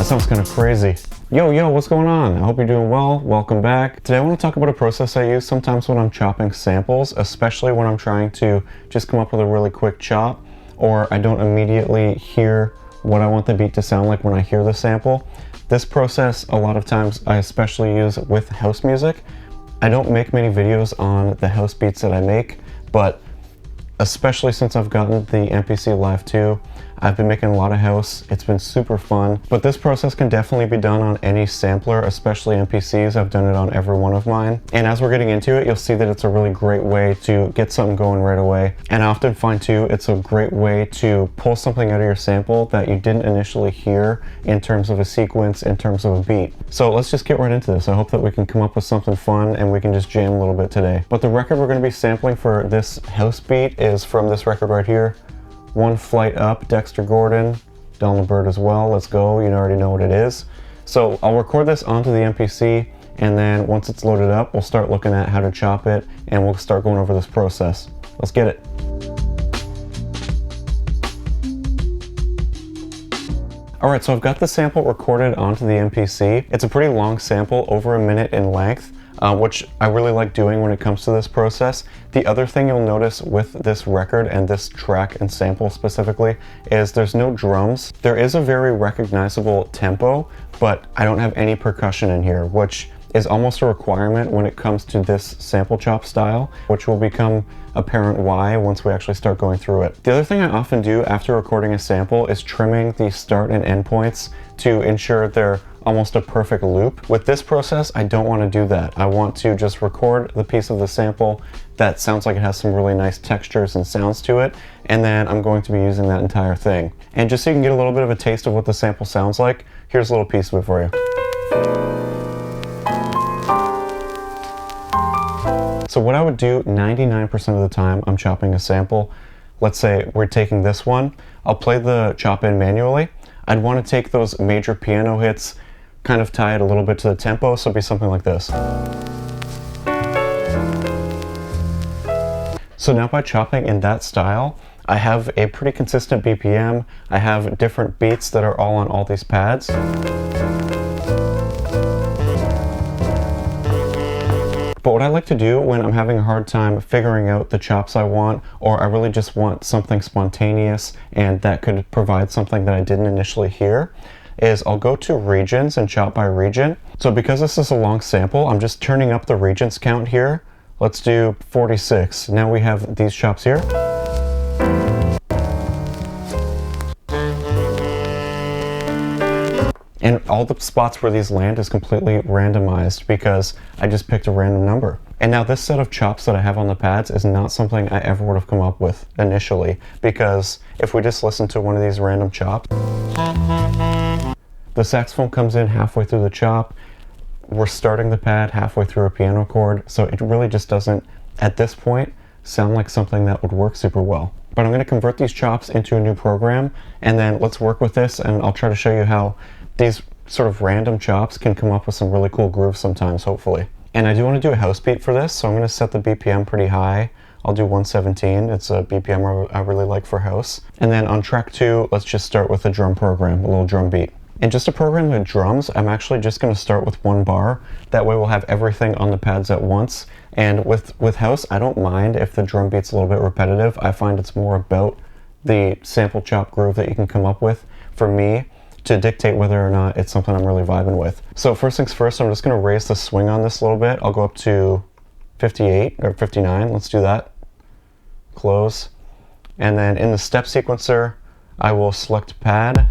sounds kind of crazy. Yo, what's going on? I hope you're doing well. Welcome back. Today I want to talk about a process I use sometimes when I'm chopping samples, especially when I'm trying to just come up with a really quick chop, or I don't immediately hear what I want the beat to sound like when I hear the sample. This process, a lot of times, I especially use with house music. I don't make many videos on the house beats that I make, but especially since I've gotten the MPC Live II, I've been making a lot of house. It's been super fun, but this process can definitely be done on any sampler, especially MPCs. I've done it on every one of mine. And as we're getting into it, you'll see that it's a really great way to get something going right away. And I often find too, it's a great way to pull something out of your sample that you didn't initially hear in terms of a sequence, in terms of a beat. So let's just get right into this. I hope that we can come up with something fun and we can just jam a little bit today. But the record we're going to be sampling for this house beat is from this record right here. One Flight Up, Dexter Gordon, Don LeBert as well. Let's go. You already know what it is. So I'll record this onto the MPC, and then once it's loaded up, we'll start looking at how to chop it, and we'll start going over this process. Let's get it. All right, so I've got the sample recorded onto the MPC. It's a pretty long sample, over a minute in length. Which I really like doing when it comes to this process. The other thing you'll notice with this record and this track and sample specifically is there's no drums. There is a very recognizable tempo, but I don't have any percussion in here, which is almost a requirement when it comes to this sample chop style, which will become apparent why once we actually start going through it. The other thing I often do after recording a sample is trimming the start and end points to ensure they're almost a perfect loop. With this process, I don't want to do that. I want to just record the piece of the sample that sounds like it has some really nice textures and sounds to it, and then I'm going to be using that entire thing. And just so you can get a little bit of a taste of what the sample sounds like, here's a little piece of it for you. So what I would do 99% of the time I'm chopping a sample, let's say we're taking this one, I'll play the chop in manually. I'd want to take those major piano hits, kind of tie it a little bit to the tempo, so it'd be something like this. So now by chopping in that style, I have a pretty consistent BPM. I have different beats that are all on all these pads. But what I like to do when I'm having a hard time figuring out the chops I want, or I really just want something spontaneous and that could provide something that I didn't initially hear, is I'll go to regions and chop by region. So because this is a long sample, I'm just turning up the regions count here. Let's do 46. Now we have these chops here. And all the spots where these land is completely randomized because I just picked a random number. And now this set of chops that I have on the pads is not something I ever would have come up with initially, because if we just listen to one of these random chops, the saxophone comes in halfway through the chop, we're starting the pad halfway through a piano chord, so it really just doesn't, at this point, sound like something that would work super well. But I'm going to convert these chops into a new program, and then let's work with this, and I'll try to show you how these sort of random chops can come up with some really cool grooves sometimes, hopefully. And I do want to do a house beat for this, so I'm going to set the BPM pretty high. I'll do 117. It's a BPM I really like for house. And then on track 2, let's just start with a drum program, a little drum beat. And just to program the drums, I'm actually just going to start with one bar. That way we'll have everything on the pads at once. And with house, I don't mind if the drum beat's a little bit repetitive. I find it's more about the sample chop groove that you can come up with for me to dictate whether or not it's something I'm really vibing with. So first things first, I'm just going to raise the swing on this a little bit. I'll go up to 58 or 59. Let's do that. Close. And then in the step sequencer, I will select pad.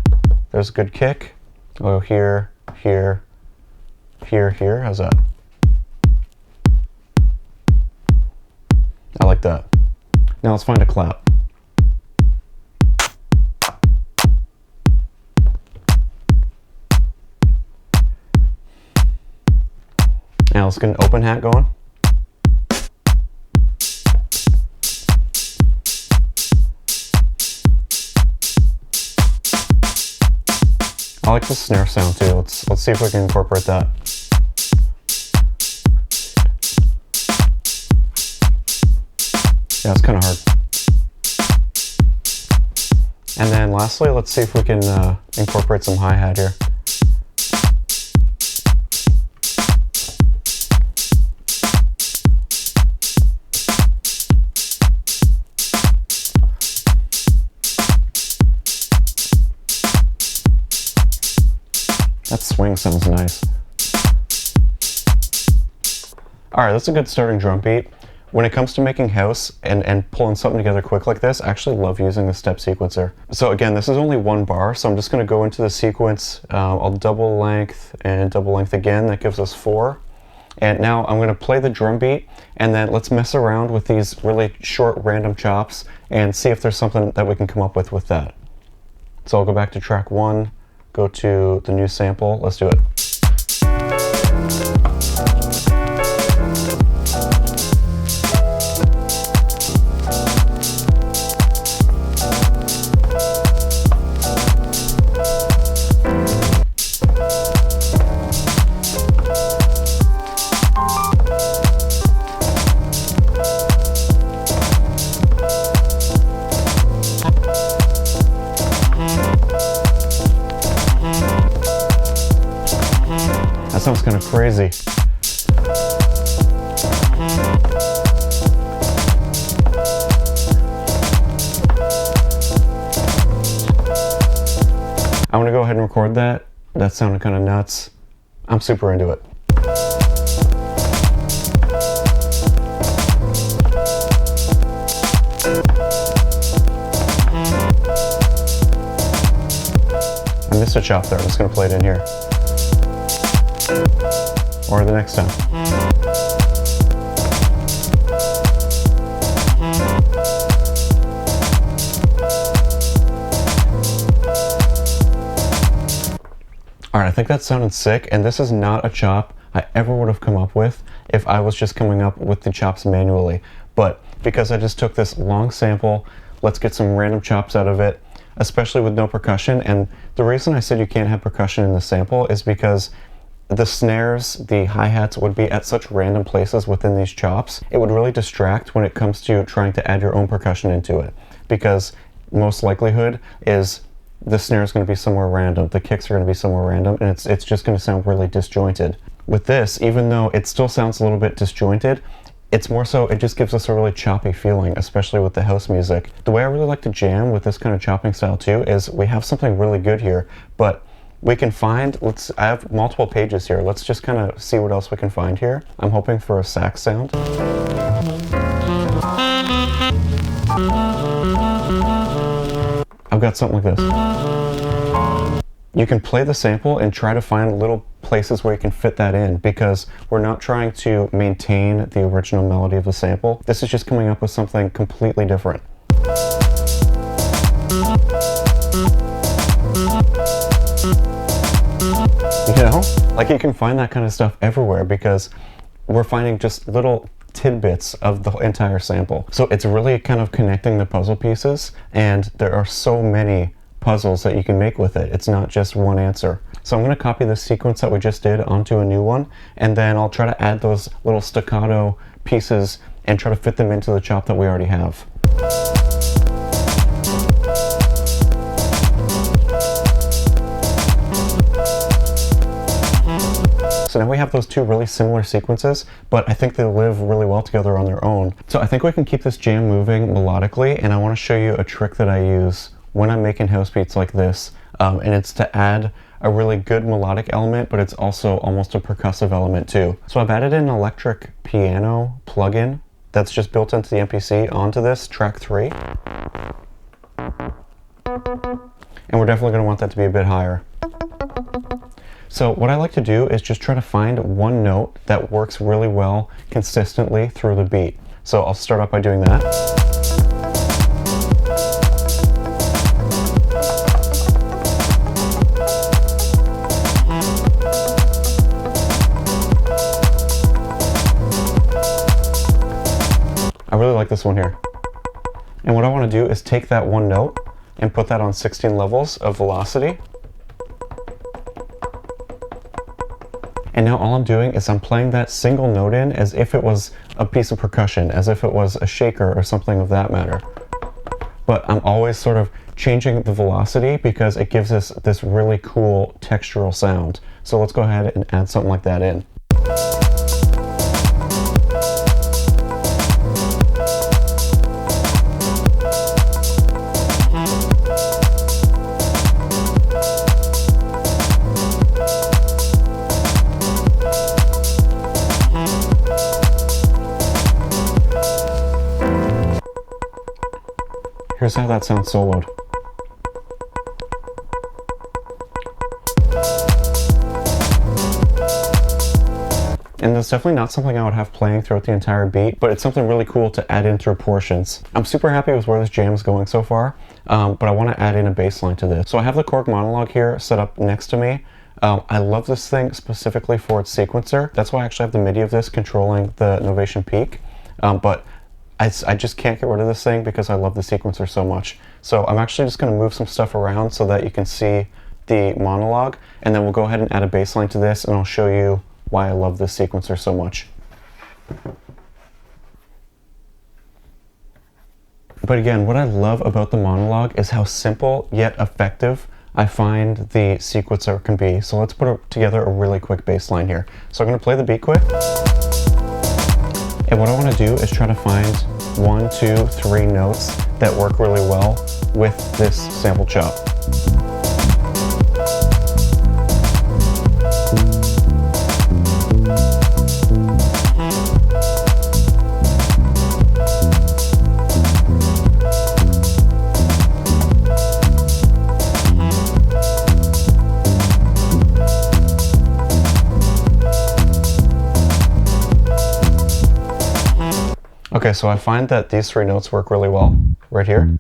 There's a good kick. I'll go here, here, here, here. How's that? I like that. Now let's find a clap. Now let's get an open hat going. I like the snare sound too. Let's see if we can incorporate that. Yeah, it's kind of hard. And then lastly, let's see if we can incorporate some hi-hat here. That swing sounds nice. Alright, that's a good starting drum beat. When it comes to making house and pulling something together quick like this, I actually love using the step sequencer. So again, this is only one bar, so I'm just going to go into the sequence. I'll double length and double length again. That gives us 4. And now I'm going to play the drum beat, and then let's mess around with these really short random chops and see if there's something that we can come up with that. So I'll go back to track 1, go to the new sample. Let's do it. That sounds kind of crazy. I'm gonna go ahead and record that. That sounded kind of nuts. I'm super into it. I missed a chop there. I'm just gonna play it in here. Or the next time. Alright, I think that sounded sick, and this is not a chop I ever would have come up with if I was just coming up with the chops manually. But because I just took this long sample, let's get some random chops out of it, especially with no percussion. And the reason I said you can't have percussion in the sample is because the snares, the hi-hats would be at such random places within these chops. It would really distract when it comes to trying to add your own percussion into it, because most likelihood is the snare is going to be somewhere random, the kicks are going to be somewhere random, and it's just going to sound really disjointed. With this, even though it still sounds a little bit disjointed, it's more so, it just gives us a really choppy feeling, especially with the house music. The way I really like to jam with this kind of chopping style too is we have something really good here, but we can find, I have multiple pages here. Let's just kind of see what else we can find here. I'm hoping for a sax sound. I've got something like this. You can play the sample and try to find little places where you can fit that in, because we're not trying to maintain the original melody of the sample. This is just coming up with something completely different. You know, like you can find that kind of stuff everywhere because we're finding just little tidbits of the entire sample. So it's really kind of connecting the puzzle pieces, and there are so many puzzles that you can make with it. It's not just one answer. So I'm going to copy the sequence that we just did onto a new one, and then I'll try to add those little staccato pieces and try to fit them into the chop that we already have. So now we have those two really similar sequences, but I think they live really well together on their own. So I think we can keep this jam moving melodically, and I want to show you a trick that I use when I'm making house beats like this, and it's to add a really good melodic element, but it's also almost a percussive element too. So I've added an electric piano plugin that's just built into the MPC onto this, track 3. And we're definitely going to want that to be a bit higher. So what I like to do is just try to find one note that works really well consistently through the beat. So I'll start off by doing that. I really like this one here. And what I want to do is take that one note and put that on 16 levels of velocity. And now all I'm doing is I'm playing that single note in as if it was a piece of percussion, as if it was a shaker or something of that matter. But I'm always sort of changing the velocity because it gives us this really cool textural sound. So let's go ahead and add something like that in. Here's how that sounds soloed. And that's definitely not something I would have playing throughout the entire beat, but it's something really cool to add in through portions. I'm super happy with where this jam is going so far, but I want to add in a bass line to this. So I have the Korg Monologue here set up next to me. I love this thing specifically for its sequencer. That's why I actually have the MIDI of this controlling the Novation Peak, but I just can't get rid of this thing because I love the sequencer so much. So I'm actually just going to move some stuff around so that you can see the monologue, and then we'll go ahead and add a bass line to this, and I'll show you why I love this sequencer so much. But again, what I love about the monologue is how simple yet effective I find the sequencer can be. So let's put together a really quick bass line here. So I'm going to play the beat quick. And what I want to do is try to find 1, 2, 3 notes that work really well with this sample chop. Okay, so I find that these 3 notes work really well right here.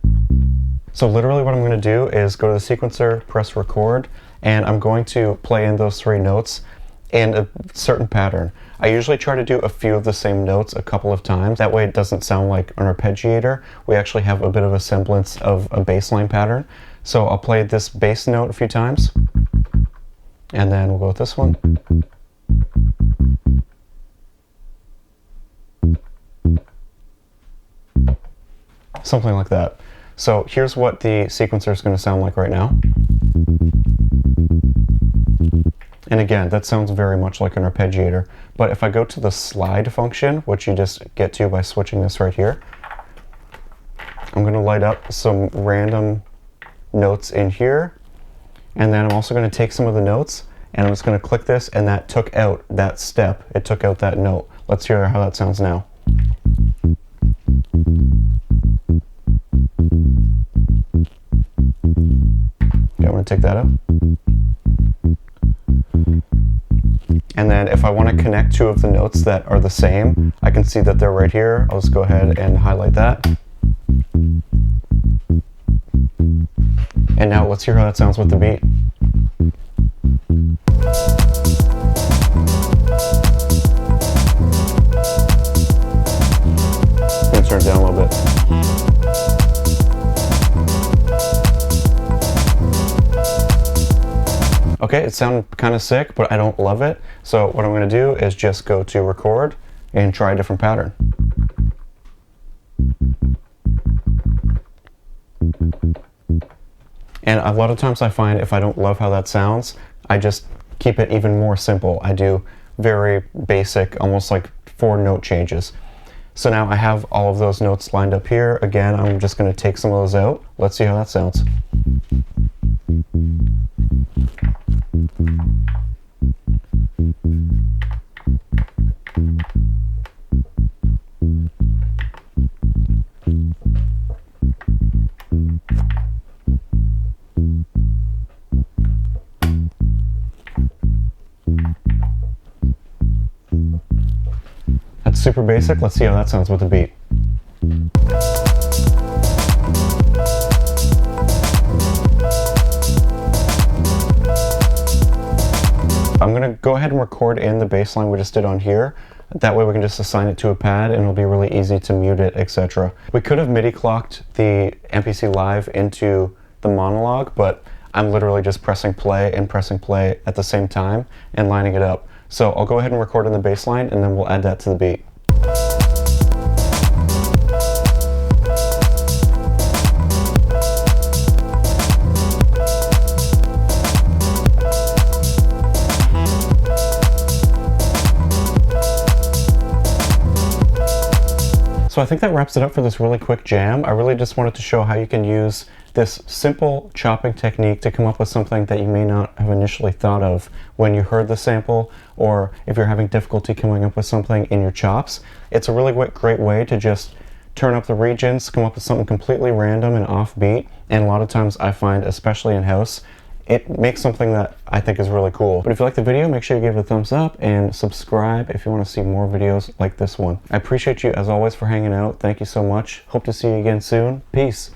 So literally what I'm going to do is go to the sequencer, press record, and I'm going to play in those 3 notes in a certain pattern. I usually try to do a few of the same notes a couple of times. That way it doesn't sound like an arpeggiator. We actually have a bit of a semblance of a bass line pattern. So I'll play this bass note a few times, and then we'll go with this one. Something like that. So here's what the sequencer is going to sound like right now. And again, that sounds very much like an arpeggiator. But if I go to the slide function, which you just get to by switching this right here, I'm going to light up some random notes in here. And then I'm also going to take some of the notes, and I'm just going to click this, and that took out that step. It took out that note. Let's hear how that sounds now. I'm going to take that out. And then if I want to connect 2 of the notes that are the same, I can see that they're right here. I'll just go ahead and highlight that. And now let's hear how that sounds with the beat. I'm going to turn it down a little bit. Okay, it sounded kind of sick, but I don't love it. So what I'm going to do is just go to record and try a different pattern. And a lot of times I find if I don't love how that sounds, I just keep it even more simple. I do very basic, almost like 4 note changes. So now I have all of those notes lined up here. Again, I'm just going to take some of those out. Let's see how that sounds. That's super basic. Let's see how that sounds with the beat. I'm going to go ahead and record in the bass line we just did on here. That way we can just assign it to a pad and it'll be really easy to mute it, etc. We could have MIDI clocked the MPC Live into the monologue, but I'm literally just pressing play and pressing play at the same time and lining it up. So I'll go ahead and record in the bass line and then we'll add that to the beat. So I think that wraps it up for this really quick jam. I really just wanted to show how you can use this simple chopping technique to come up with something that you may not have initially thought of when you heard the sample, or if you're having difficulty coming up with something in your chops. It's a really great way to just turn up the regions, come up with something completely random and offbeat. And a lot of times I find, especially in house, it makes something that I think is really cool. But if you like the video, make sure you give it a thumbs up and subscribe if you want to see more videos like this one. I appreciate you as always for hanging out. Thank you so much. Hope to see you again soon. Peace.